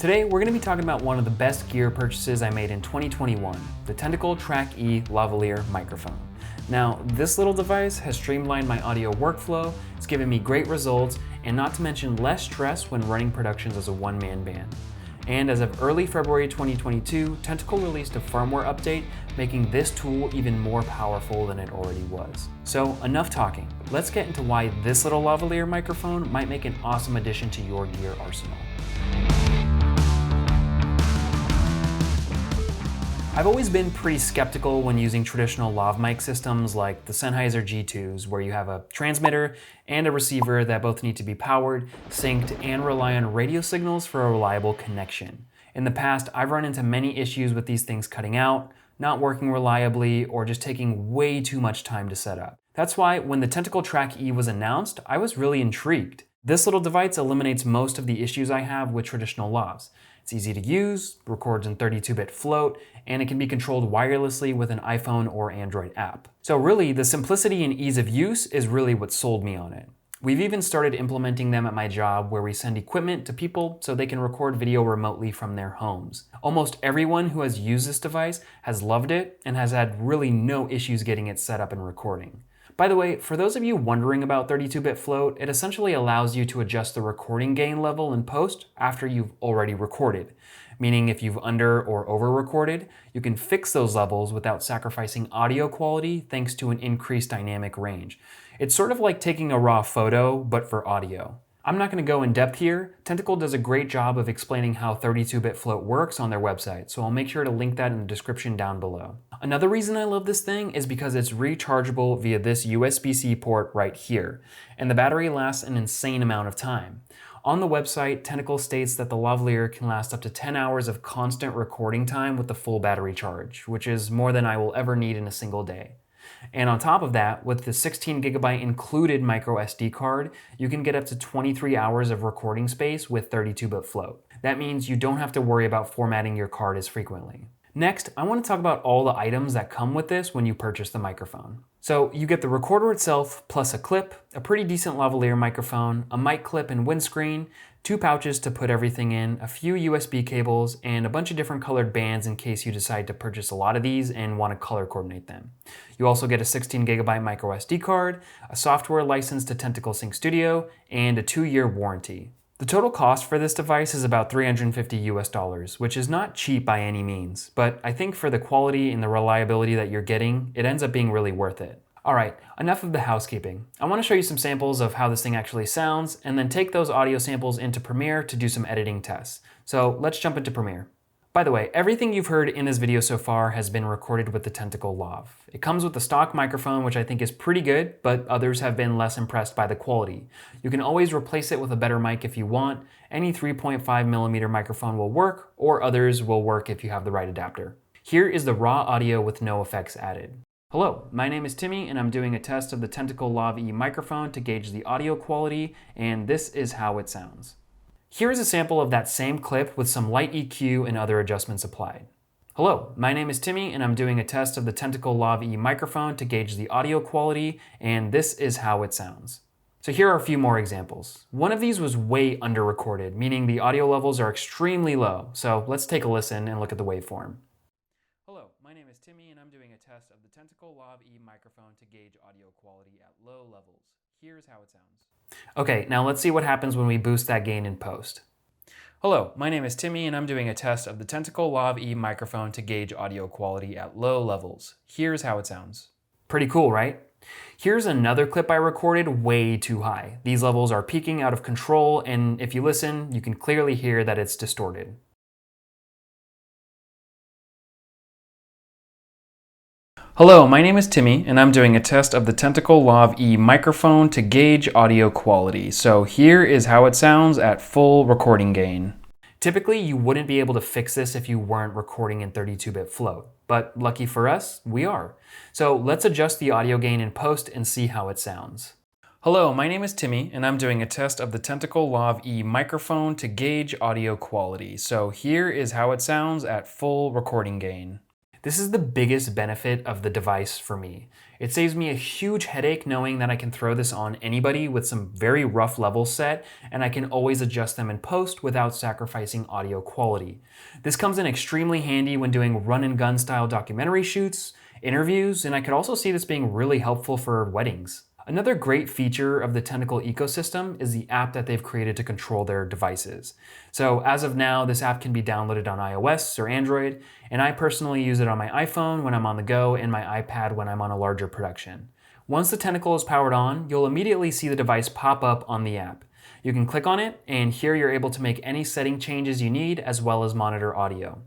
Today, we're going to be talking about one of the best gear purchases I made in 2021, the Tentacle Track E lavalier microphone. Now, this little device has streamlined my audio workflow, it's given me great results, and not to mention less stress when running productions as a one-man band. And as of early February 2022, Tentacle released a firmware update, making this tool even more powerful than it already was. So enough talking, let's get into why this little lavalier microphone might make an awesome addition to your gear arsenal. I've always been pretty skeptical when using traditional lav mic systems like the Sennheiser G2s, where you have a transmitter and a receiver that both need to be powered, synced, and rely on radio signals for a reliable connection. In the past, I've run into many issues with these things cutting out, not working reliably, or just taking way too much time to set up. That's why when the Tentacle Track E was announced, I was really intrigued. This little device eliminates most of the issues I have with traditional lavs. It's easy to use, records in 32-bit float, and it can be controlled wirelessly with an iPhone or Android app. So really, the simplicity and ease of use is really what sold me on it. We've even started implementing them at my job where we send equipment to people so they can record video remotely from their homes. Almost everyone who has used this device has loved it and has had really no issues getting it set up and recording. By the way, for those of you wondering about 32-bit float, it essentially allows you to adjust the recording gain level in post after you've already recorded. Meaning if you've under or over recorded, you can fix those levels without sacrificing audio quality thanks to an increased dynamic range. It's sort of like taking a raw photo, but for audio. I'm not going to go in depth here. Tentacle does a great job of explaining how 32-bit float works on their website, so I'll make sure to link that in the description down below. Another reason I love this thing is because it's rechargeable via this USB-C port right here, and the battery lasts an insane amount of time. On the website, Tentacle states that the lavalier can last up to 10 hours of constant recording time with the full battery charge, which is more than I will ever need in a single day. And on top of that, with the 16GB included micro SD card, you can get up to 23 hours of recording space with 32-bit float. That means you don't have to worry about formatting your card as frequently. Next, I want to talk about all the items that come with this when you purchase the microphone. So you get the recorder itself, plus a clip, a pretty decent lavalier microphone, a mic clip and windscreen, 2 pouches to put everything in, a few USB cables, and a bunch of different colored bands in case you decide to purchase a lot of these and want to color coordinate them. You also get a 16GB micro SD card, a software license to Tentacle Sync Studio, and a 2-year warranty. The total cost for this device is about $350 US, which is not cheap by any means, but I think for the quality and the reliability that you're getting, it ends up being really worth it. Alright, enough of the housekeeping. I want to show you some samples of how this thing actually sounds, and then take those audio samples into Premiere to do some editing tests. So let's jump into Premiere. By the way, everything you've heard in this video so far has been recorded with the Tentacle Lav. It comes with the stock microphone, which I think is pretty good, but others have been less impressed by the quality. You can always replace it with a better mic if you want. Any 3.5mm microphone will work, or others will work if you have the right adapter. Here is the raw audio with no effects added. Hello, my name is Timmy, and I'm doing a test of the Tentacle Lav E microphone to gauge the audio quality, and this is how it sounds. Here is a sample of that same clip with some light EQ and other adjustments applied. Hello, my name is Timmy and I'm doing a test of the Tentacle Lav E microphone to gauge the audio quality, and this is how it sounds. So here are a few more examples. One of these was way under-recorded, meaning the audio levels are extremely low. So let's take a listen and look at the waveform. Hello, my name is Timmy and I'm doing a test of the Tentacle Lav E microphone to gauge audio quality at low levels. Here's how it sounds. Okay, now let's see what happens when we boost that gain in post. Hello, my name is Timmy and I'm doing a test of the Tentacle Lav E microphone to gauge audio quality at low levels. Here's how it sounds. Pretty cool, right? Here's another clip I recorded way too high. These levels are peaking out of control, and if you listen, you can clearly hear that it's distorted. Hello, my name is Timmy, and I'm doing a test of the Tentacle Lav E microphone to gauge audio quality. So here is how it sounds at full recording gain. Typically, you wouldn't be able to fix this if you weren't recording in 32-bit float, but lucky for us, we are. So let's adjust the audio gain in post and see how it sounds. Hello, my name is Timmy, and I'm doing a test of the Tentacle Lav E microphone to gauge audio quality. So here is how it sounds at full recording gain. This is the biggest benefit of the device for me. It saves me a huge headache knowing that I can throw this on anybody with some very rough levels set, and I can always adjust them in post without sacrificing audio quality. This comes in extremely handy when doing run and gun style documentary shoots, interviews, and I could also see this being really helpful for weddings. Another great feature of the Tentacle ecosystem is the app that they've created to control their devices. So as of now, this app can be downloaded on iOS or Android, and I personally use it on my iPhone when I'm on the go and my iPad when I'm on a larger production. Once the Tentacle is powered on, you'll immediately see the device pop up on the app. You can click on it, and here you're able to make any setting changes you need as well as monitor audio.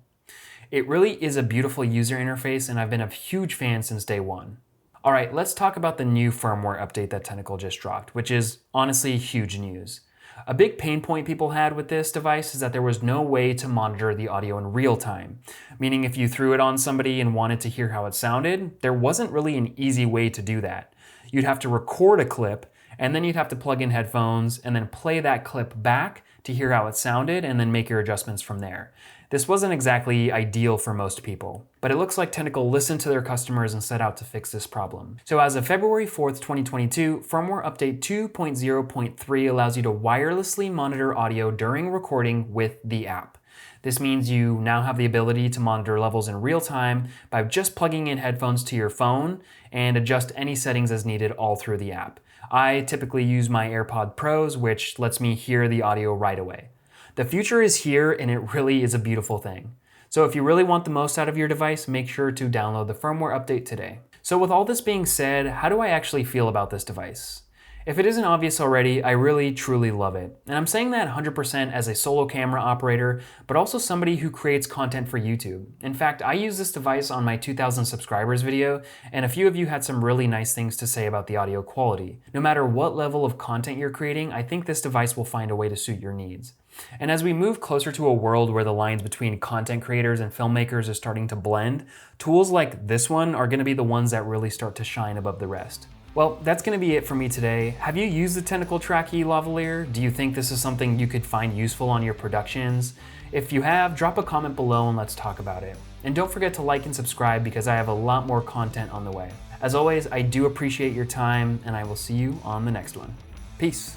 It really is a beautiful user interface, and I've been a huge fan since day one. All right, let's talk about the new firmware update that Tentacle just dropped, which is honestly huge news. A big pain point people had with this device is that there was no way to monitor the audio in real time, meaning if you threw it on somebody and wanted to hear how it sounded, there wasn't really an easy way to do that. You'd have to record a clip, and then you'd have to plug in headphones and then play that clip back to hear how it sounded and then make your adjustments from there. This wasn't exactly ideal for most people, but it looks like Tentacle listened to their customers and set out to fix this problem. So as of February 4th, 2022, firmware update 2.0.3 allows you to wirelessly monitor audio during recording with the app. This means you now have the ability to monitor levels in real time by just plugging in headphones to your phone and adjust any settings as needed all through the app. I typically use my AirPod Pros, which lets me hear the audio right away. The future is here, and it really is a beautiful thing. So if you really want the most out of your device, make sure to download the firmware update today. So with all this being said, how do I actually feel about this device? If it isn't obvious already, I really truly love it. And I'm saying that 100% as a solo camera operator, but also somebody who creates content for YouTube. In fact, I use this device on my 2,000 subscribers video, and a few of you had some really nice things to say about the audio quality. No matter what level of content you're creating, I think this device will find a way to suit your needs. And as we move closer to a world where the lines between content creators and filmmakers are starting to blend, tools like this one are going to be the ones that really start to shine above the rest. Well, that's going to be it for me today. Have you used the Tentacle Track-E lavalier? Do you think this is something you could find useful on your productions? If you have, drop a comment below and let's talk about it. And don't forget to like and subscribe because I have a lot more content on the way. As always, I do appreciate your time, and I will see you on the next one. Peace.